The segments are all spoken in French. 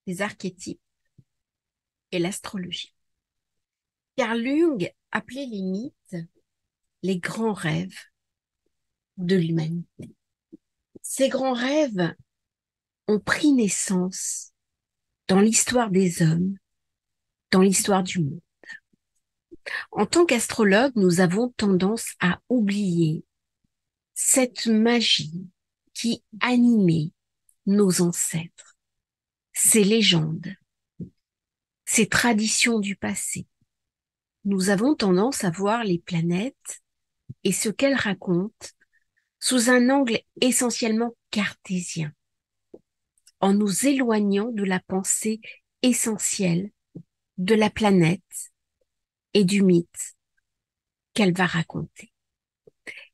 les archétypes et l'astrologie. Carl Jung appelait les mythes les grands rêves de l'humanité. Ces grands rêves ont pris naissance dans l'histoire des hommes, dans l'histoire du monde. En tant qu'astrologue, nous avons tendance à oublier cette magie qui animait nos ancêtres, ces légendes, ces traditions du passé. Nous avons tendance à voir les planètes et ce qu'elles racontent sous un angle essentiellement cartésien, en nous éloignant de la pensée essentielle de la planète et du mythe qu'elle va raconter.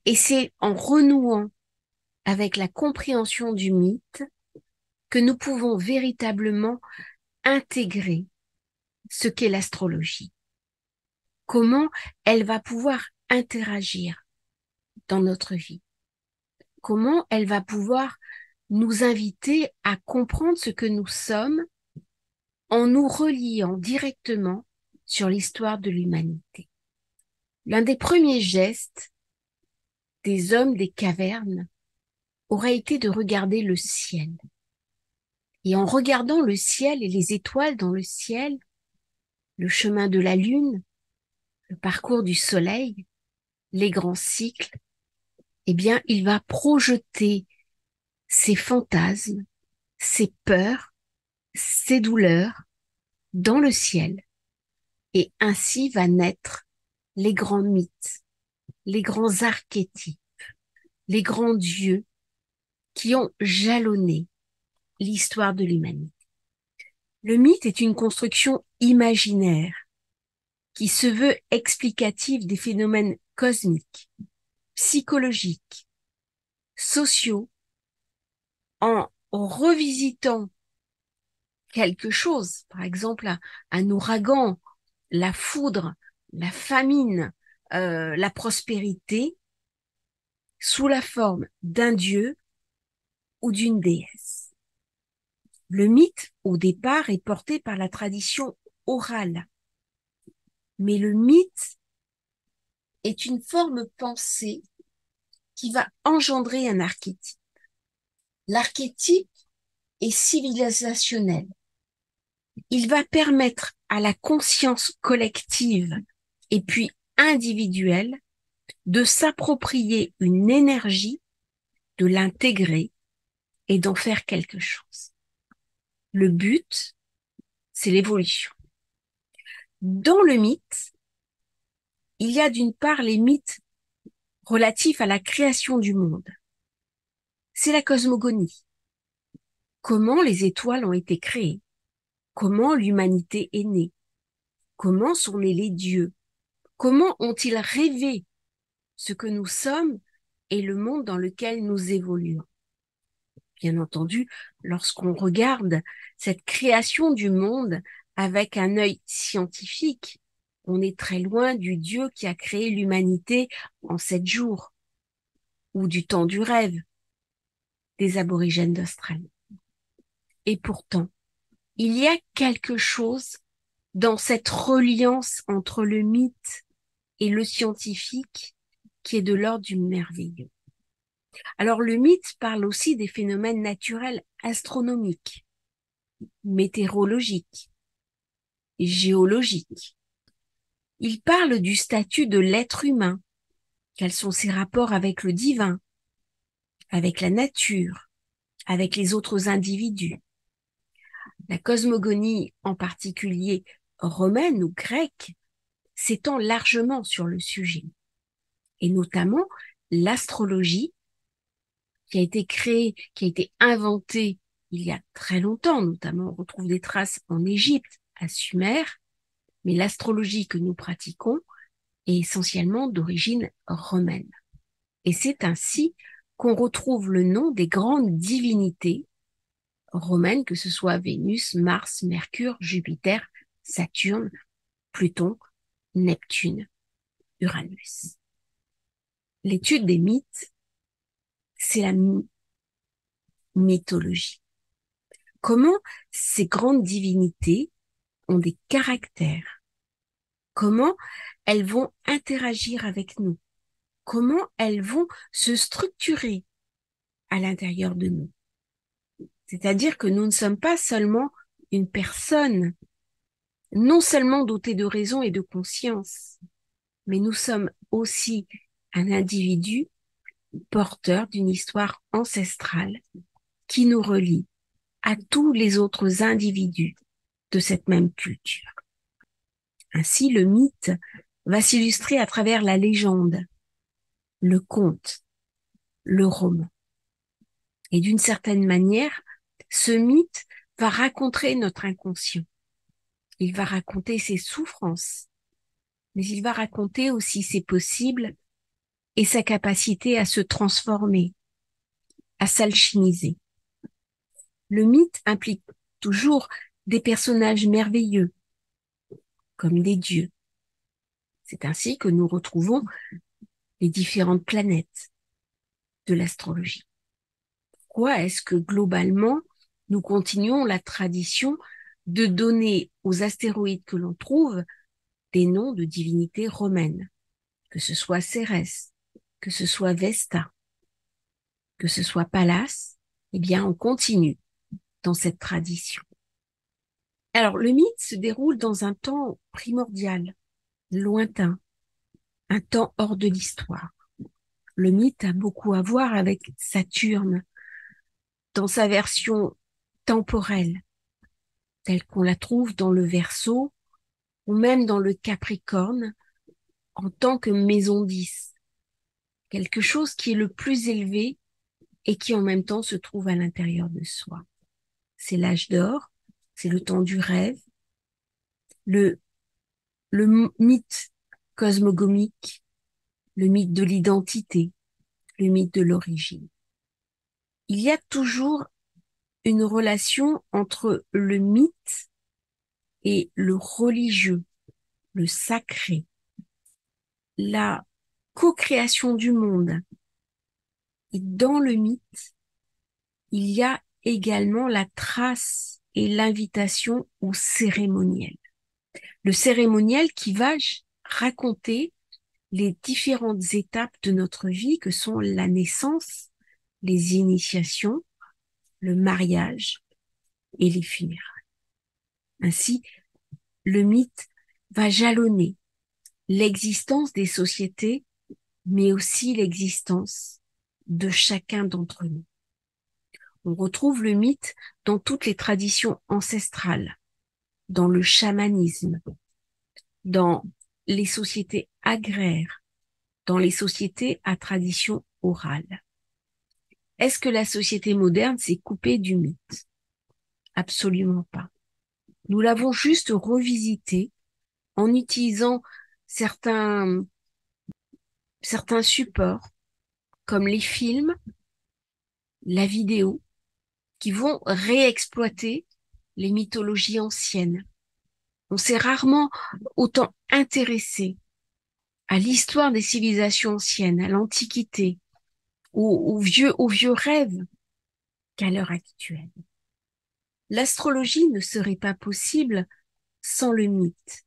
Et c'est en renouant avec la compréhension du mythe que nous pouvons véritablement intégrer ce qu'est l'astrologie. Comment elle va pouvoir interagir dans notre vie. Comment elle va pouvoir nous inviter à comprendre ce que nous sommes en nous reliant directement sur l'histoire de l'humanité. L'un des premiers gestes des hommes des cavernes aurait été de regarder le ciel. Et en regardant le ciel et les étoiles dans le ciel, le chemin de la lune, le parcours du soleil, les grands cycles, eh bien, il va projeter ses fantasmes, ses peurs, ses douleurs dans le ciel. Et ainsi va naître les grands mythes, les grands archétypes, les grands dieux qui ont jalonné l'histoire de l'humanité. Le mythe est une construction imaginaire qui se veut explicative des phénomènes cosmiques, psychologiques, sociaux, en revisitant quelque chose, par exemple un ouragan, la foudre, la famine, la prospérité, sous la forme d'un dieu ou d'une déesse. Le mythe, au départ, est porté par la tradition orale, mais le mythe est une forme pensée qui va engendrer un archétype. L'archétype est civilisationnel. Il va permettre à la conscience collective et puis individuelle de s'approprier une énergie, de l'intégrer et d'en faire quelque chose. Le but, c'est l'évolution. Dans le mythe, il y a d'une part les mythes relatifs à la création du monde. C'est la cosmogonie. Comment les étoiles ont été créées? Comment l'humanité est née? Comment sont nés les dieux? Comment ont-ils rêvé ce que nous sommes et le monde dans lequel nous évoluons? Bien entendu, lorsqu'on regarde cette création du monde avec un œil scientifique, on est très loin du Dieu qui a créé l'humanité en 7 jours, ou du temps du rêve des aborigènes d'Australie. Et pourtant, il y a quelque chose dans cette reliance entre le mythe et le scientifique qui est de l'ordre du merveilleux. Alors le mythe parle aussi des phénomènes naturels astronomiques, météorologiques, géologiques. Il parle du statut de l'être humain, quels sont ses rapports avec le divin, avec la nature, avec les autres individus. La cosmogonie, en particulier romaine ou grecque, s'étend largement sur le sujet, et notamment l'astrologie qui a été créée, qui a été inventée il y a très longtemps, notamment on retrouve des traces en Égypte, à Sumer, mais l'astrologie que nous pratiquons est essentiellement d'origine romaine. Et c'est ainsi qu'on retrouve le nom des grandes divinités romaines, que ce soit Vénus, Mars, Mercure, Jupiter, Saturne, Pluton, Neptune, Uranus. L'étude des mythes, c'est la mythologie. comment ces grandes divinités ont des caractères, comment elles vont interagir avec nous, comment elles vont se structurer à l'intérieur de nous. C'est-à-dire que nous ne sommes pas seulement une personne, non seulement dotée de raison et de conscience, mais nous sommes aussi un individu porteur d'une histoire ancestrale qui nous relie à tous les autres individus de cette même culture. Ainsi, le mythe va s'illustrer à travers la légende, le conte, le roman. Et d'une certaine manière, ce mythe va raconter notre inconscient. Il va raconter ses souffrances, mais il va raconter aussi ses possibles et sa capacité à se transformer, à s'alchimiser. Le mythe implique toujours des personnages merveilleux, comme des dieux. C'est ainsi que nous retrouvons les différentes planètes de l'astrologie. Pourquoi est-ce que globalement, nous continuons la tradition de donner aux astéroïdes que l'on trouve des noms de divinités romaines, que ce soit Cérès, que ce soit Vesta, que ce soit Pallas? Eh bien, on continue dans cette tradition. Alors, le mythe se déroule dans un temps primordial, lointain, un temps hors de l'histoire. Le mythe a beaucoup à voir avec Saturne dans sa version temporelle, telle qu'on la trouve dans le Verseau ou même dans le Capricorne en tant que maison 10, quelque chose qui est le plus élevé et qui en même temps se trouve à l'intérieur de soi. C'est l'âge d'or, c'est le temps du rêve, le, le mythe cosmogonique, le mythe de l'identité, le mythe de l'origine. Il y a toujours une relation entre le mythe et le religieux, le sacré, la co-création du monde. Et dans le mythe, il y a également la trace et l'invitation au cérémoniel. Le cérémoniel qui va raconter les différentes étapes de notre vie que sont la naissance, les initiations, le mariage et les funérailles. Ainsi, le mythe va jalonner l'existence des sociétés, mais aussi l'existence de chacun d'entre nous. On retrouve le mythe dans toutes les traditions ancestrales, dans le chamanisme, dans les sociétés agraires, dans les sociétés à tradition orale. Est-ce que la société moderne s'est coupée du mythe? Absolument pas. Nous l'avons juste revisité en utilisant certains supports comme les films, la vidéo, qui vont réexploiter les mythologies anciennes. On s'est rarement autant intéressé à l'histoire des civilisations anciennes, à l'Antiquité, aux vieux rêves qu'à l'heure actuelle. L'astrologie ne serait pas possible sans le mythe,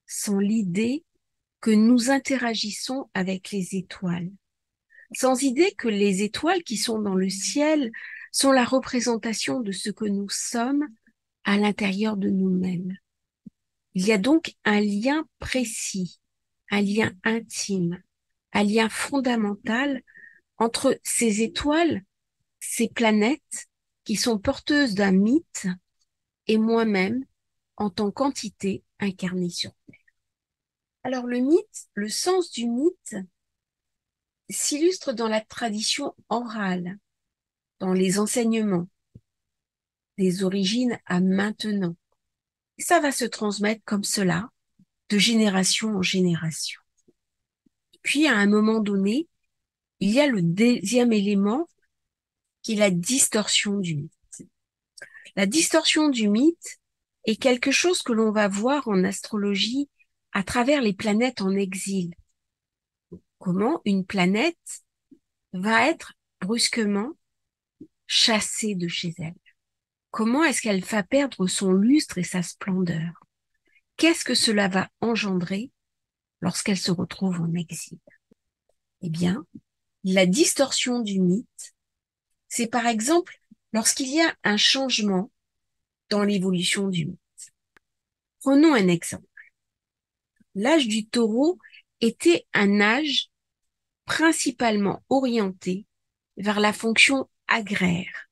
sans l'idée que nous interagissons avec les étoiles, sans idée que les étoiles qui sont dans le ciel sont la représentation de ce que nous sommes à l'intérieur de nous-mêmes. Il y a donc un lien précis, un lien intime, un lien fondamental entre ces étoiles, ces planètes qui sont porteuses d'un mythe et moi-même en tant qu'entité incarnée sur Terre. Alors le mythe, le sens du mythe s'illustre dans la tradition orale, dans les enseignements, des origines à maintenant. Et ça va se transmettre comme cela, de génération en génération. Puis, à un moment donné, il y a le deuxième élément qui est la distorsion du mythe. La distorsion du mythe est quelque chose que l'on va voir en astrologie à travers les planètes en exil. Comment une planète va être brusquement chassée de chez elle. comment est-ce qu'elle va perdre son lustre et sa splendeur? Qu'est-ce que cela va engendrer lorsqu'elle se retrouve en exil? Eh bien, la distorsion du mythe, c'est par exemple lorsqu'il y a un changement dans l'évolution du mythe. Prenons un exemple. L'âge du taureau était un âge principalement orienté vers la fonction agraire,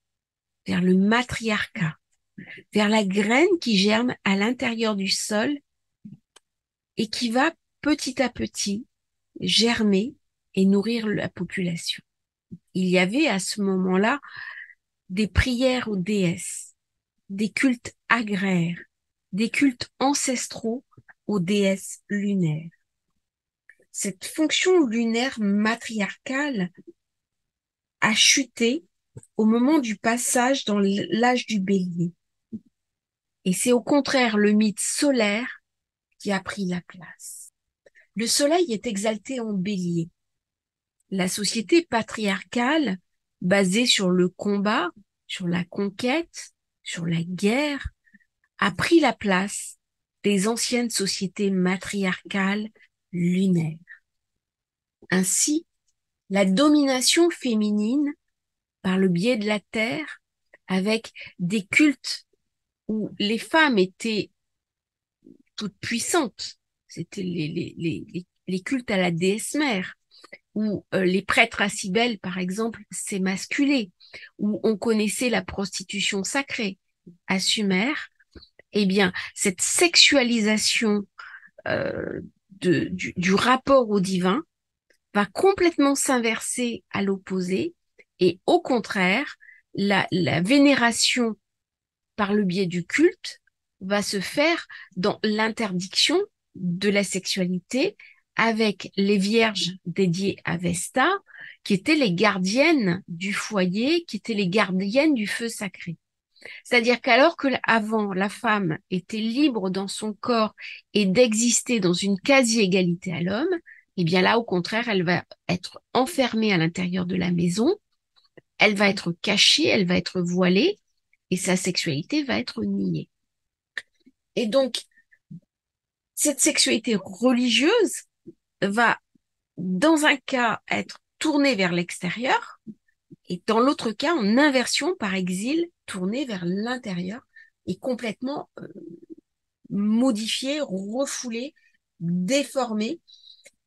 vers le matriarcat, vers la graine qui germe à l'intérieur du sol et qui va petit à petit germer et nourrir la population. Il y avait à ce moment-là des prières aux déesses, des cultes agraires, des cultes ancestraux aux déesses lunaires. Cette fonction lunaire matriarcale a chuté au moment du passage dans l'âge du bélier. Et c'est au contraire le mythe solaire qui a pris la place. Le soleil est exalté en bélier. La société patriarcale, basée sur le combat, sur la conquête, sur la guerre, a pris la place des anciennes sociétés matriarcales lunaires. Ainsi, la domination féminine, par le biais de la terre, avec des cultes où les femmes étaient toutes puissantes, c'était les cultes à la déesse mère, où les prêtres à Cybèle, par exemple, s'émasculaient, où on connaissait la prostitution sacrée. À Sumer, eh bien, cette sexualisation du rapport au divin va complètement s'inverser à l'opposé, et au contraire, la vénération par le biais du culte va se faire dans l'interdiction de la sexualité avec les vierges dédiées à Vesta, qui étaient les gardiennes du foyer, qui étaient les gardiennes du feu sacré. C'est-à-dire qu'alors que avant la femme était libre dans son corps et d'exister dans une quasi-égalité à l'homme, eh bien là, au contraire, elle va être enfermée à l'intérieur de la maison, elle va être cachée, elle va être voilée, et sa sexualité va être niée. Et donc, cette sexualité religieuse va, dans un cas, être tournée vers l'extérieur, et dans l'autre cas, en inversion par exil, tournée vers l'intérieur et complètement modifiée, refoulée, déformée.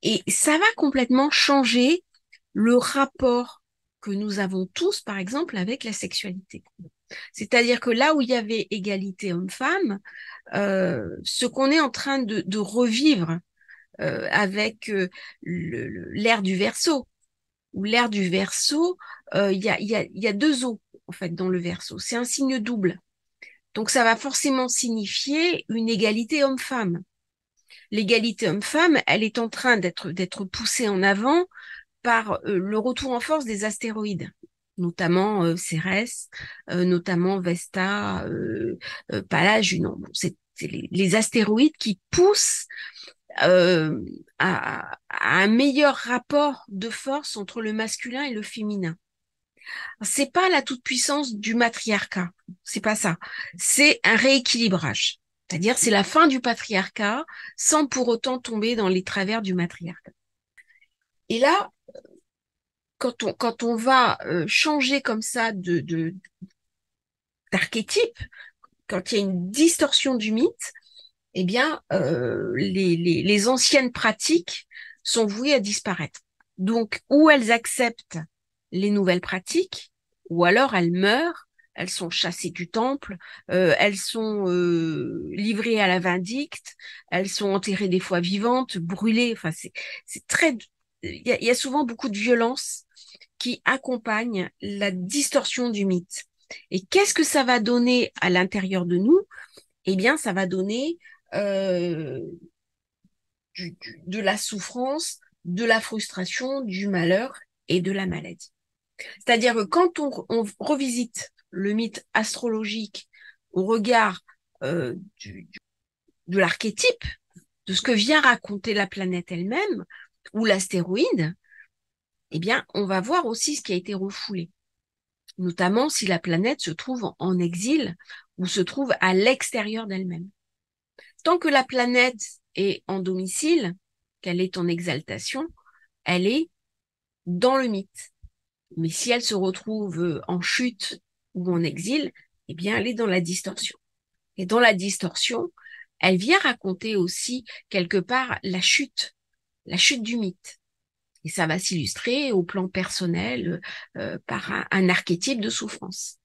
Et ça va complètement changer le rapport que nous avons tous, par exemple, avec la sexualité. C'est-à-dire que là où il y avait égalité homme-femme, ce qu'on est en train de revivre avec l'ère du Verseau, où l'ère du Verseau, il y a deux eaux en fait dans le Verseau. C'est un signe double. Donc ça va forcément signifier une égalité homme-femme. L'égalité homme-femme, elle est en train d'être poussée en avant par le retour en force des astéroïdes, notamment Cérès, notamment Vesta, Pallas, Junon. Bon, c'est les astéroïdes qui poussent à un meilleur rapport de force entre le masculin et le féminin. C'est pas la toute-puissance du matriarcat, c'est pas ça. C'est un rééquilibrage. C'est-à-dire, c'est la fin du patriarcat sans pour autant tomber dans les travers du matriarcat. Et là, quand on va changer comme ça d'archétype, quand il y a une distorsion du mythe, eh bien, les anciennes pratiques sont vouées à disparaître. Donc, ou elles acceptent les nouvelles pratiques, ou alors elles meurent, elles sont chassées du temple, elles sont livrées à la vindicte, elles sont enterrées des fois vivantes, brûlées. Enfin, c'est très. Il y a souvent beaucoup de violence qui accompagne la distorsion du mythe. Et qu'est-ce que ça va donner à l'intérieur de nous? Eh bien, ça va donner euh, de la souffrance, de la frustration, du malheur et de la maladie. C'est-à-dire que quand on revisite le mythe astrologique au regard de l'archétype, de ce que vient raconter la planète elle-même, ou l'astéroïde, eh bien, on va voir aussi ce qui a été refoulé. notamment si la planète se trouve en exil ou se trouve à l'extérieur d'elle-même. Tant que la planète est en domicile, qu'elle est en exaltation, elle est dans le mythe. Mais si elle se retrouve en chute ou en exil, eh bien, elle est dans la distorsion. Et dans la distorsion, elle vient raconter aussi quelque part la chute du mythe. Et ça va s'illustrer au plan personnel par un archétype de souffrance.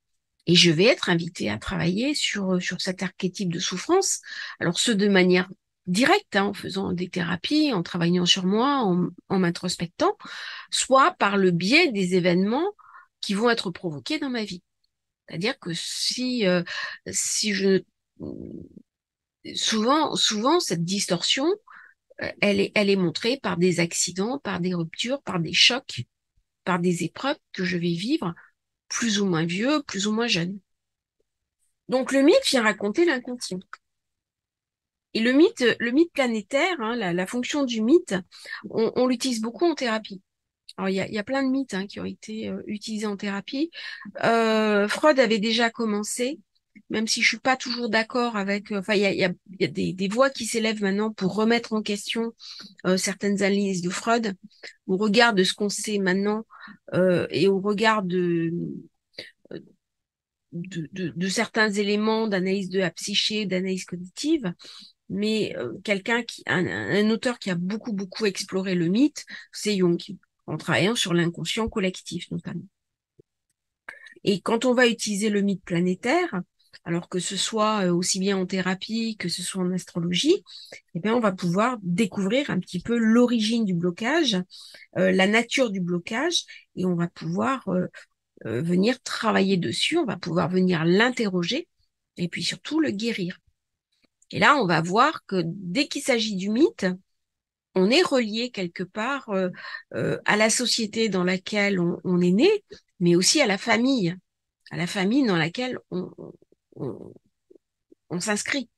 Et je vais être invitée à travailler sur cet archétype de souffrance. Alors, ce de manière directe, hein, en faisant des thérapies, en travaillant sur moi, en m'introspectant, soit par le biais des événements qui vont être provoqués dans ma vie. C'est-à-dire que si je souvent cette distorsion, elle est montrée par des accidents, par des ruptures, par des chocs, par des épreuves que je vais vivre, plus ou moins vieux, plus ou moins jeune. Donc le mythe vient raconter l'inconscient. Et le mythe planétaire, hein, la fonction du mythe, on l'utilise beaucoup en thérapie. Alors il y a plein de mythes qui ont été utilisés en thérapie. Freud avait déjà commencé, même si je suis pas toujours d'accord avec. Enfin, il y a des voix qui s'élèvent maintenant pour remettre en question certaines analyses de Freud, au regard de ce qu'on sait maintenant et au regard de certains éléments d'analyse de la psyché, d'analyse cognitive. Mais un auteur qui a beaucoup exploré le mythe, c'est Jung, en travaillant sur l'inconscient collectif notamment. Et quand on va utiliser le mythe planétaire, alors que ce soit aussi bien en thérapie que ce soit en astrologie, eh bien on va pouvoir découvrir un petit peu l'origine du blocage, la nature du blocage, et on va pouvoir venir travailler dessus, on va pouvoir venir l'interroger, et puis surtout le guérir. Et là, on va voir que dès qu'il s'agit du mythe, on est relié quelque part à la société dans laquelle on est né, mais aussi à la famille dans laquelle on, on s'inscrit.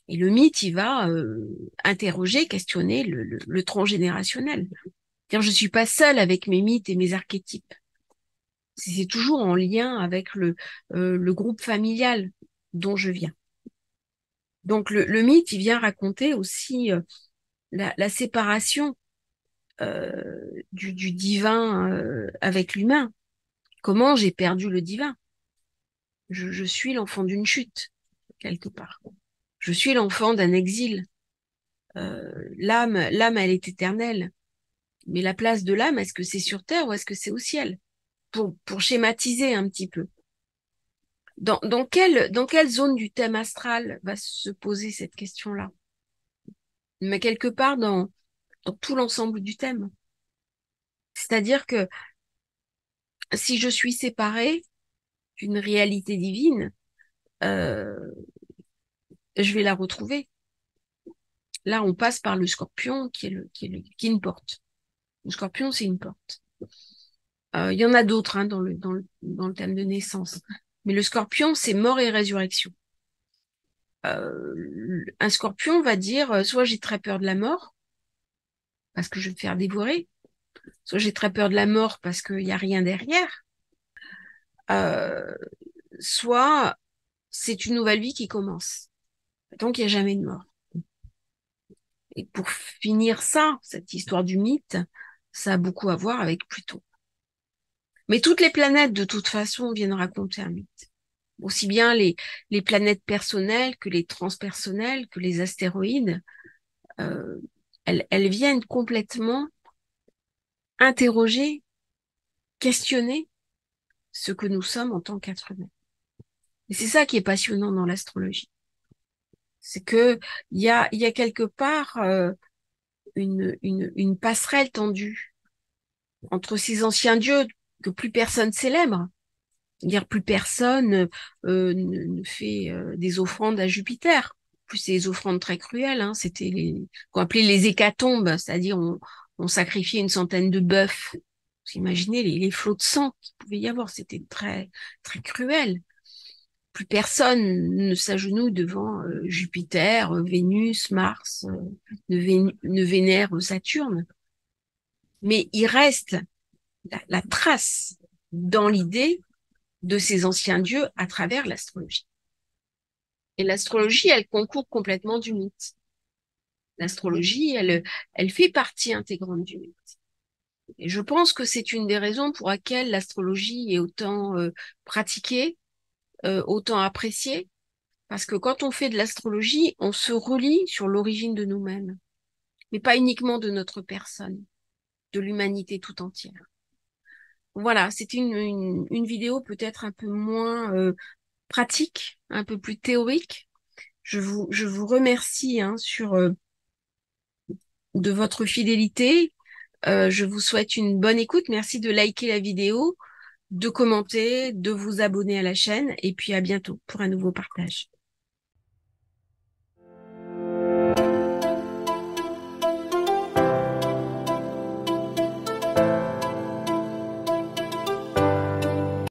Et le mythe, il va interroger, questionner le transgénérationnel. C'est-à-dire, je suis pas seule avec mes mythes et mes archétypes. C'est toujours en lien avec le groupe familial dont je viens. Donc le mythe, il vient raconter aussi la séparation du divin avec l'humain. Comment j'ai perdu le divin? Je suis l'enfant d'une chute, quelque part. Je suis l'enfant d'un exil. L'âme, elle est éternelle. Mais la place de l'âme, est-ce que c'est sur terre ou est-ce que c'est au ciel? Pour schématiser un petit peu. Dans quelle zone du thème astral va se poser cette question-là? Mais quelque part dans tout l'ensemble du thème. C'est-à-dire que si je suis séparée d'une réalité divine, euh, je vais la retrouver. Là, on passe par le scorpion qui est une porte. Le scorpion, c'est une porte. Il y en a d'autres dans le thème de naissance. Mais le scorpion, c'est mort et résurrection. Un scorpion va dire, soit j'ai très peur de la mort, parce que je vais me faire dévorer, soit j'ai très peur de la mort parce qu'il n'y a rien derrière, euh, soit c'est une nouvelle vie qui commence. Donc, il n'y a jamais de mort. Et pour finir ça, cette histoire du mythe, ça a beaucoup à voir avec Pluton. Mais toutes les planètes, de toute façon, viennent raconter un mythe. Aussi bien les planètes personnelles que les transpersonnelles, que les astéroïdes, euh, elles viennent complètement interroger, questionner ce que nous sommes en tant qu'êtres humains. Et c'est ça qui est passionnant dans l'astrologie. C'est que il y a quelque part une passerelle tendue entre ces anciens dieux que plus personne célèbre. C'est-à-dire plus personne ne fait des offrandes à Jupiter. Plus c'est des offrandes très cruelles. Hein. C'était qu'on appelait les hécatombes, c'est-à-dire on sacrifiait une centaine de bœufs. Vous imaginez les flots de sang qu'il pouvait y avoir. C'était très cruel. Plus personne ne s'agenouille devant Jupiter, Vénus, Mars, ne vénère Saturne. Mais il reste la trace dans l'idée de ces anciens dieux à travers l'astrologie. Et l'astrologie, elle concourt complètement du mythe. L'astrologie, elle fait partie intégrante du mythe. Et je pense que c'est une des raisons pour laquelle l'astrologie est autant pratiquée, autant appréciée, parce que quand on fait de l'astrologie, on se relie sur l'origine de nous-mêmes, mais pas uniquement de notre personne, de l'humanité tout entière. Voilà, c'était une vidéo peut-être un peu moins pratique, un peu plus théorique. Je vous remercie hein, de votre fidélité. Je vous souhaite une bonne écoute. Merci de liker la vidéo, de commenter, de vous abonner à la chaîne et puis à bientôt pour un nouveau partage.